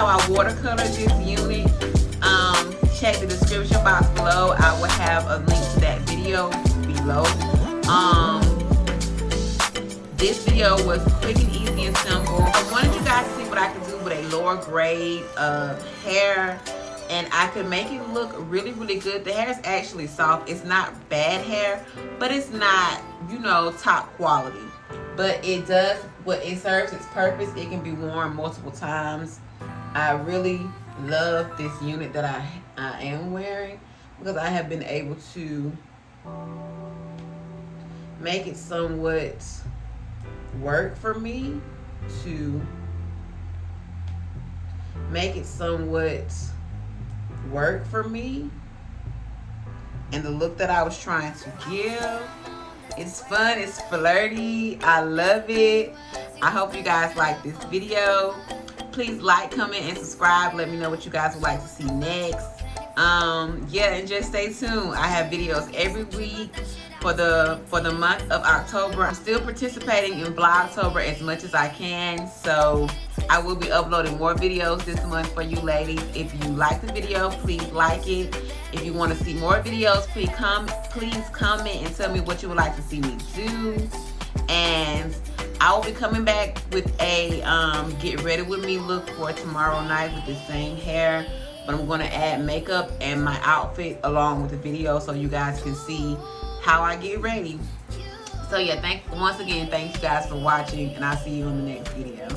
how I watercolor this unit. Check the description box below. I will have a link to that video below. This video was quick and easy and simple. I wanted you guys to see what I could do with a lower grade of hair, and I could make it look really, really good. The hair is actually soft. It's not bad hair, but it's not, you know, top quality. But it does what it serves its purpose. It can be worn multiple times. I really love this unit that I am wearing, because I have been able to make it somewhat work for me, to make it somewhat work for me and the look that I was trying to give. It's fun, it's flirty, I love it. I hope you guys like this video. Please like, comment, and subscribe. Let me know what you guys would like to see next. Yeah, and just stay tuned. I have videos every week for the month of October. I'm still participating in Vlogtober as much as I can, so I will be uploading more videos this month for you ladies. If you like the video, please like it. If you want to see more videos, please comment and tell me what you would like to see me do. And I will be coming back with a get ready with me look for tomorrow night with the same hair, but I'm going to add makeup and my outfit along with the video so you guys can see how I get ready. So yeah, once again, thank you guys for watching, and I'll see you in the next video.